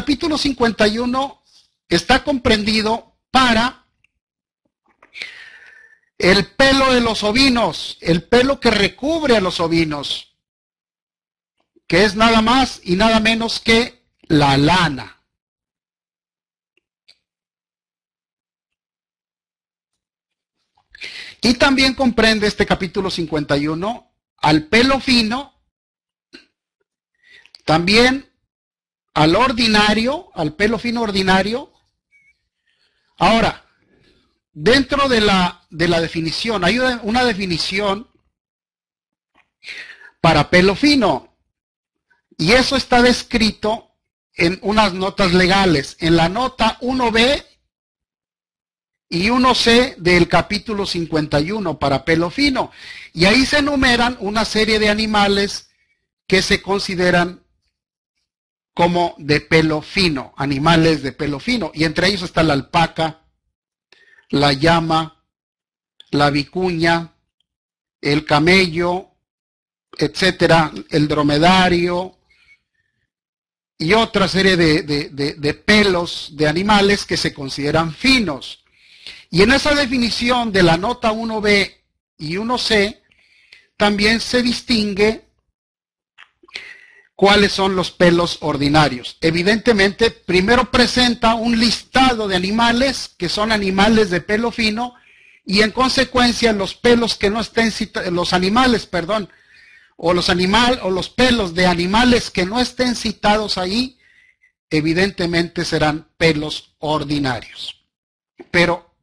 capítulo 51 está comprendido para el pelo de los ovinos, el pelo que recubre a los ovinos, que es nada más y nada menos que la lana. Y también comprende este capítulo 51 al pelo fino, también al ordinario, al pelo fino ordinario. Ahora, dentro de la definición, hay una definición para pelo fino, y eso está descrito en unas notas legales, en la nota 1B y 1C del capítulo 51 para pelo fino, y ahí se enumeran una serie de animales que se consideran como de pelo fino, animales de pelo fino, y entre ellos está la alpaca, la llama, la vicuña, el camello, etcétera, el dromedario y otra serie de pelos de animales que se consideran finos. Y en esa definición de la nota 1B y 1C también se distingue cuáles son los pelos ordinarios. Evidentemente, primero presenta un listado de animales que son animales de pelo fino, y en consecuencia los pelos que no estén los pelos de animales que no estén citados ahí, evidentemente serán pelos ordinarios. Pero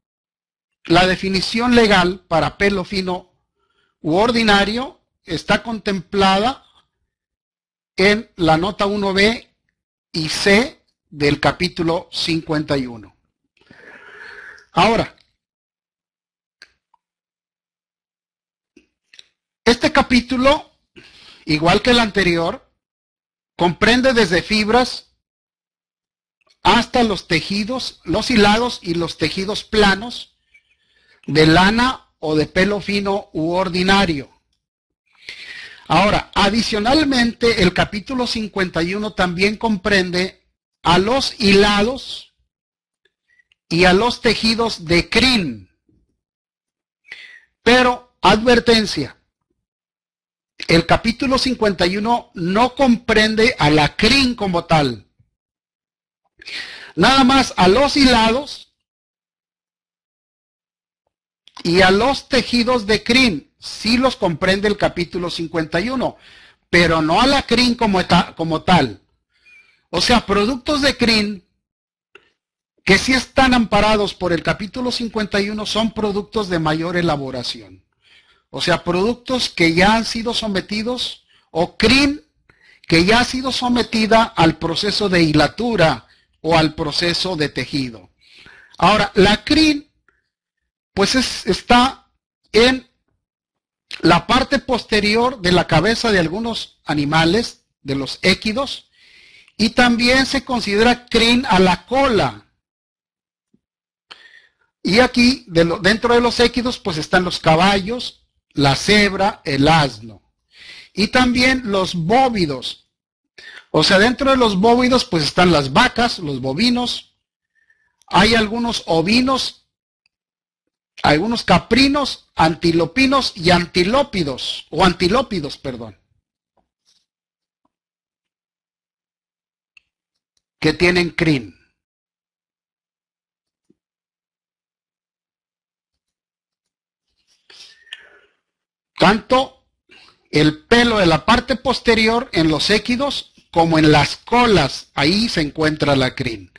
la definición legal para pelo fino u ordinario está contemplada en la nota 1B y C del capítulo 51. Ahora, este capítulo, igual que el anterior, comprende desde fibras hasta los tejidos, los hilados y los tejidos planos de lana o de pelo fino u ordinario. Ahora, adicionalmente, el capítulo 51 también comprende a los hilados y a los tejidos de crin. Pero, advertencia, el capítulo 51 no comprende a la crin como tal. Nada más a los hilados y a los tejidos de crin, sí los comprende el capítulo 51, pero no a la crin como tal. O sea, productos de crin que sí están amparados por el capítulo 51 son productos de mayor elaboración. O sea, productos que ya han sido sometidos, o crin que ya ha sido sometida al proceso de hilatura o al proceso de tejido. Ahora, la crin pues está en la parte posterior de la cabeza de algunos animales, de los équidos, y también se considera crin a la cola. Y aquí, dentro de los équidos, pues están los caballos, la cebra, el asno. Y también los bóvidos. O sea, dentro de los bóvidos, pues están las vacas, los bovinos. Hay algunos ovinos, algunos caprinos, antilopinos y antilópidos, que tienen crin. Tanto el pelo de la parte posterior en los équidos como en las colas, ahí se encuentra la crin.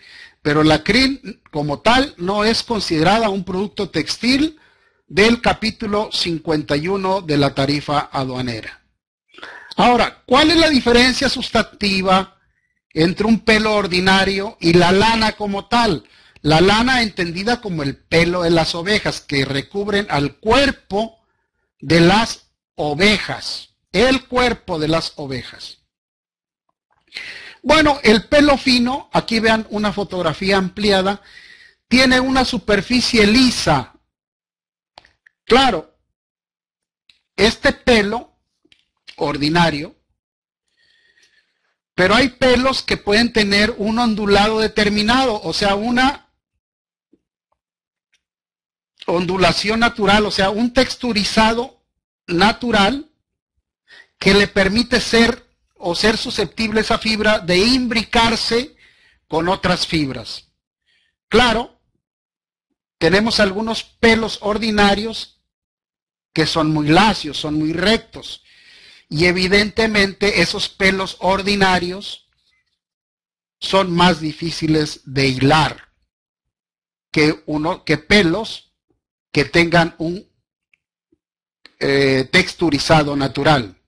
Pero la crin como tal no es considerada un producto textil del capítulo 51 de la tarifa aduanera. Ahora, ¿cuál es la diferencia sustantiva entre un pelo ordinario y la lana como tal? La lana entendida como el pelo de las ovejas, que recubren al cuerpo de las ovejas, el cuerpo de las ovejas. Bueno, el pelo fino, aquí vean una fotografía ampliada, tiene una superficie lisa. Claro, este pelo ordinario Pero hay pelos que pueden tener un ondulado determinado, o sea, una ondulación natural, o sea, un texturizado natural que le permite ser o ser susceptible esa fibra de imbricarse con otras fibras. Claro, tenemos algunos pelos ordinarios que son muy lacios, son muy rectos, y evidentemente esos pelos ordinarios son más difíciles de hilar que pelos que tengan un texturizado natural.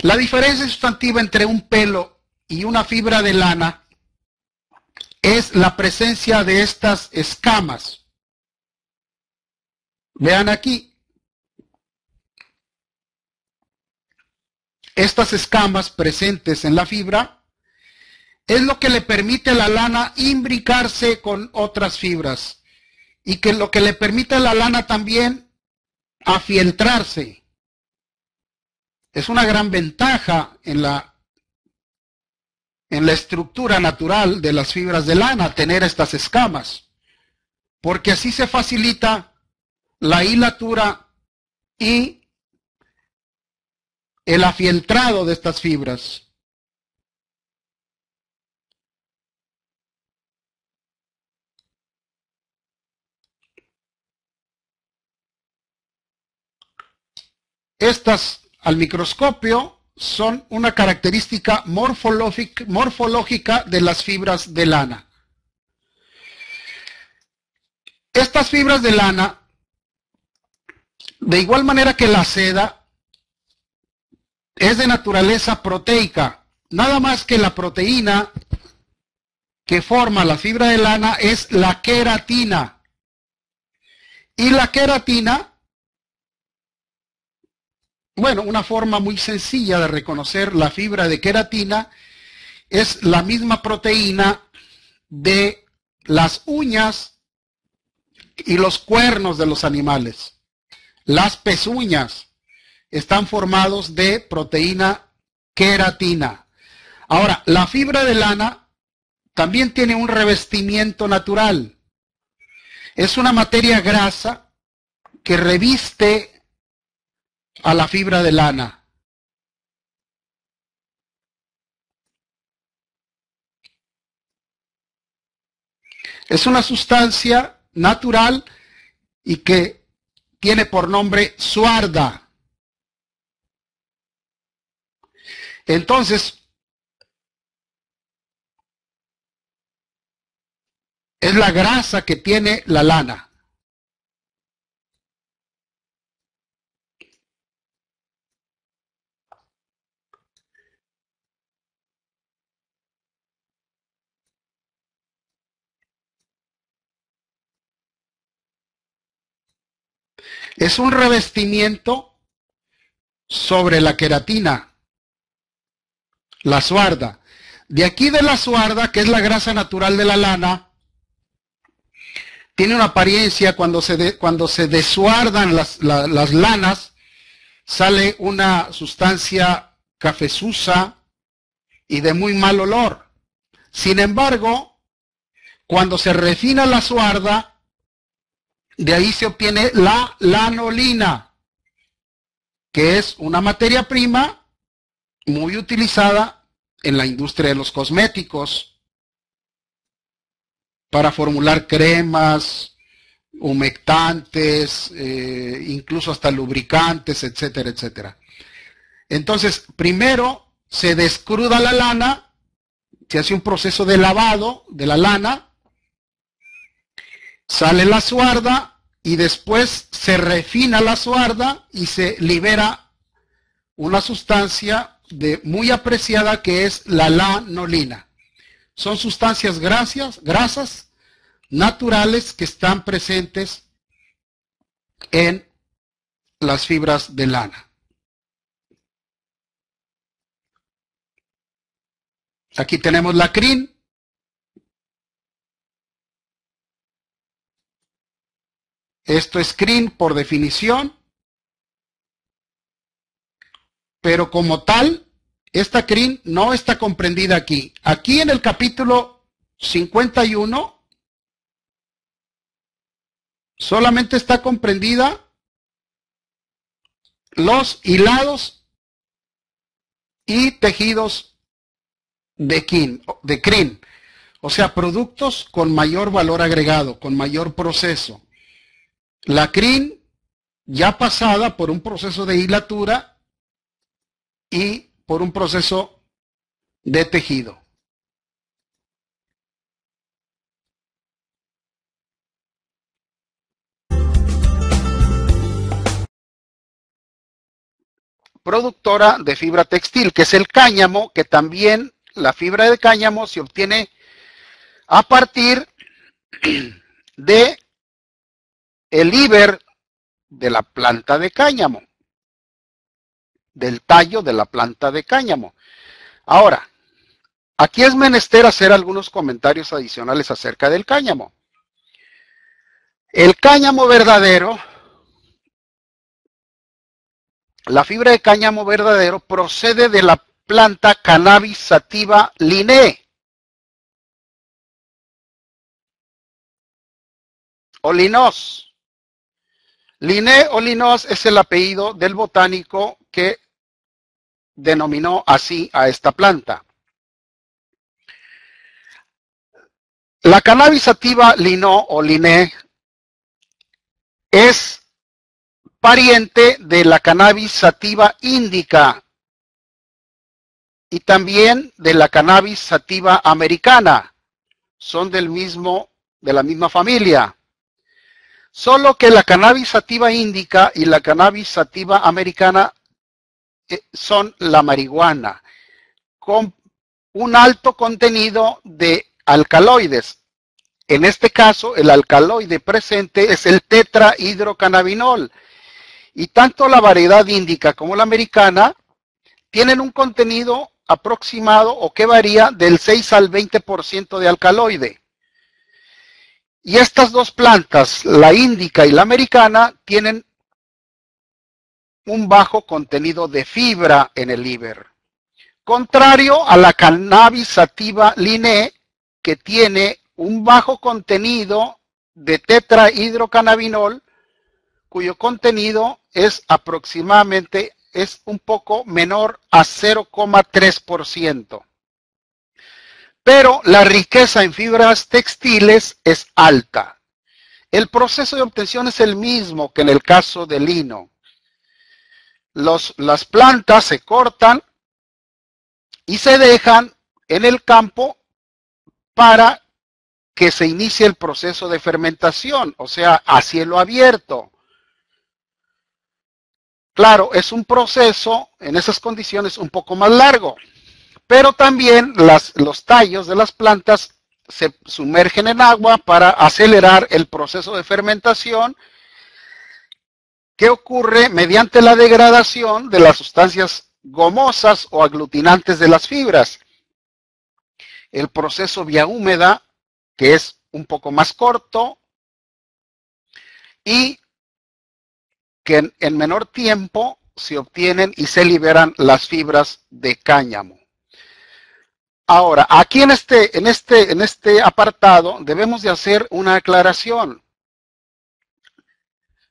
La diferencia sustantiva entre un pelo y una fibra de lana es la presencia de estas escamas. Vean aquí. Estas escamas presentes en la fibra es lo que le permite a la lana imbricarse con otras fibras y que lo que le permite a la lana también afieltrarse. Es una gran ventaja en la estructura natural de las fibras de lana tener estas escamas, porque así se facilita la hilatura y el afieltrado de estas fibras. Estas al microscopio son una característica morfológica de las fibras de lana. Estas fibras de lana, de igual manera que la seda, es de naturaleza proteica, nada más que la proteína que forma la fibra de lana es la queratina. Y la queratina, bueno, una forma muy sencilla de reconocer la fibra de queratina es la misma proteína de las uñas y los cuernos de los animales. Las pezuñas están formados de proteína queratina. Ahora, la fibra de lana también tiene un revestimiento natural. Es una materia grasa que reviste a la fibra de lana. Es una sustancia natural y que tiene por nombre suarda. Entonces, es la grasa que tiene la lana. Es un revestimiento sobre la queratina, la suarda. De aquí de la suarda, que es la grasa natural de la lana, tiene una apariencia cuando se desuardan las lanas, sale una sustancia cafezuza y de muy mal olor. Sin embargo, cuando se refina la suarda, de ahí se obtiene la lanolina, que es una materia prima muy utilizada en la industria de los cosméticos para formular cremas, humectantes, incluso hasta lubricantes, etcétera, etcétera. Entonces, primero se descruda la lana, se hace un proceso de lavado de la lana, sale la suarda y después se refina la suarda y se libera una sustancia muy apreciada que es la lanolina. Son sustancias grasas naturales que están presentes en las fibras de lana. Aquí tenemos la crin. Esto es crin por definición, pero como tal esta crin no está comprendida aquí. Aquí en el capítulo 51 solamente está comprendida los hilados y tejidos de crin, o sea, productos con mayor valor agregado, con mayor proceso. La crin ya pasada por un proceso de hilatura y por un proceso de tejido. Productora de fibra textil, que es el cáñamo, que también la fibra de cáñamo se obtiene a partir de el íber de la planta de cáñamo, del tallo de la planta de cáñamo. Ahora, aquí es menester hacer algunos comentarios adicionales acerca del cáñamo. El cáñamo verdadero, la fibra de cáñamo verdadero procede de la planta Cannabis sativa linnae o linnos. Linnae o linnos es el apellido del botánico que denominó así a esta planta. La Cannabis sativa linnae o linnae es pariente de la Cannabis sativa indica y también de la Cannabis sativa americana. Son de la misma familia. Solo que la Cannabis sativa indica y la Cannabis sativa americana son la marihuana, con un alto contenido de alcaloides. En este caso, el alcaloide presente es el tetrahidrocannabinol. Y tanto la variedad indica como la americana tienen un contenido aproximado o que varía del 6 al 20% de alcaloide. Y estas dos plantas, la indica y la americana, tienen un bajo contenido de fibra en el íber. Contrario a la Cannabis sativa linnae, que tiene un bajo contenido de tetrahidrocannabinol, cuyo contenido es aproximadamente, es un poco menor a 0,3%. Pero la riqueza en fibras textiles es alta. El proceso de obtención es el mismo que en el caso del lino. Las plantas se cortan y se dejan en el campo para que se inicie el proceso de fermentación, o sea, a cielo abierto. Claro, es un proceso en esas condiciones un poco más largo, pero también los tallos de las plantas se sumergen en agua para acelerar el proceso de fermentación que ocurre mediante la degradación de las sustancias gomosas o aglutinantes de las fibras. El proceso vía húmeda, que es un poco más corto y que en menor tiempo se obtienen y se liberan las fibras de cáñamo. Ahora, aquí en este apartado debemos de hacer una aclaración.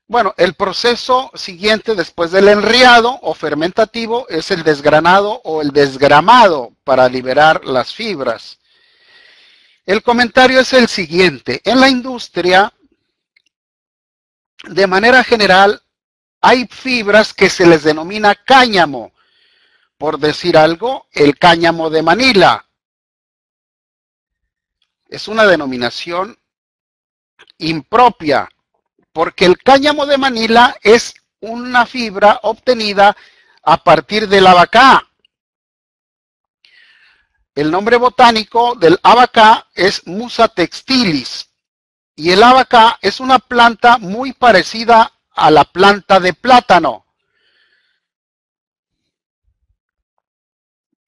Bueno, el proceso siguiente después del enriado o fermentativo es el desgranado o el desgramado para liberar las fibras. El comentario es el siguiente. En la industria, de manera general, hay fibras que se les denomina cáñamo. Por decir algo, el cáñamo de Manila. Es una denominación impropia, porque el cáñamo de Manila es una fibra obtenida a partir del abacá. El nombre botánico del abacá es Musa textilis, y el abacá es una planta muy parecida a la planta de plátano.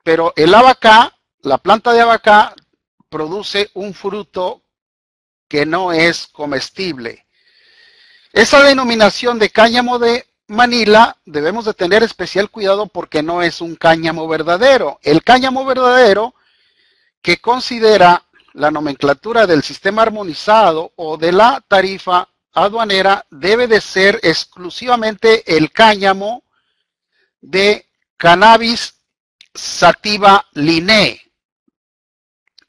Pero el abacá, la planta de abacá, produce un fruto que no es comestible. Esa denominación de cáñamo de Manila debemos de tener especial cuidado porque no es un cáñamo verdadero. El cáñamo verdadero, que considera la nomenclatura del sistema armonizado o de la tarifa aduanera, debe de ser exclusivamente el cáñamo de Cannabis sativa linea.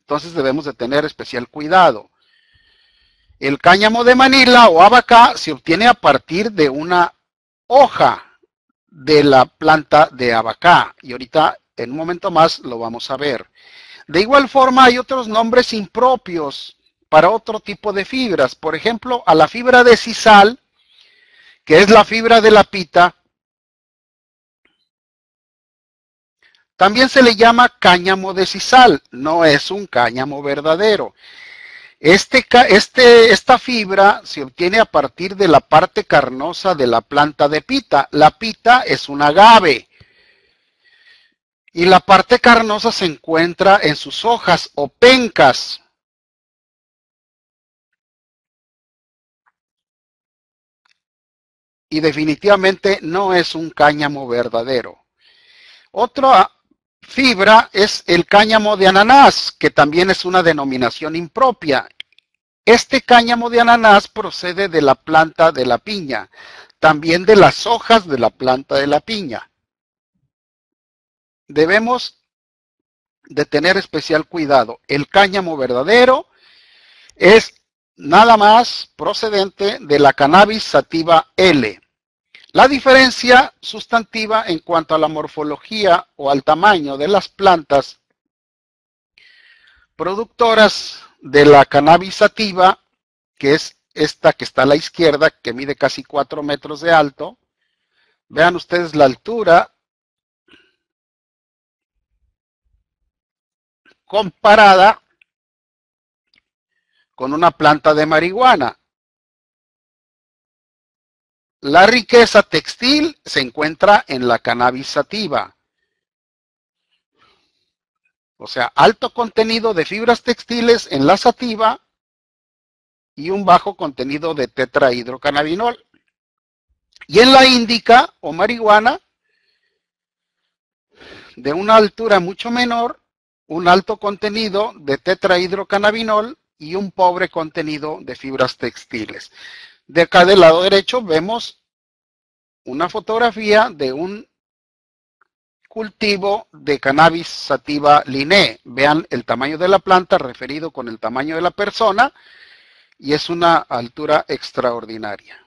Entonces debemos de tener especial cuidado. El cáñamo de Manila o abaca se obtiene a partir de una hoja de la planta de abacá, y ahorita en un momento más lo vamos a ver. De igual forma hay otros nombres impropios para otro tipo de fibras. Por ejemplo, a la fibra de sisal, que es la fibra de la pita, también se le llama cáñamo de sisal. No es un cáñamo verdadero. Esta fibra se obtiene a partir de la parte carnosa de la planta de pita. La pita es un agave y la parte carnosa se encuentra en sus hojas o pencas. Y definitivamente no es un cáñamo verdadero. Otra fibra es el cáñamo de ananás, que también es una denominación impropia. Este cáñamo de ananás procede de la planta de la piña, también de las hojas de la planta de la piña. Debemos de tener especial cuidado. El cáñamo verdadero es nada más procedente de la Cannabis sativa L. La diferencia sustantiva en cuanto a la morfología o al tamaño de las plantas productoras de la Cannabis sativa, que es esta que está a la izquierda, que mide casi 4 metros de alto. Vean ustedes la altura comparada con una planta de marihuana. La riqueza textil se encuentra en la Cannabis sativa. O sea, alto contenido de fibras textiles en la sativa y un bajo contenido de tetrahidrocannabinol. Y en la índica o marihuana, de una altura mucho menor, un alto contenido de tetrahidrocannabinol y un pobre contenido de fibras textiles. De acá del lado derecho vemos una fotografía de un cultivo de Cannabis sativa linea. Vean el tamaño de la planta referido con el tamaño de la persona y es una altura extraordinaria.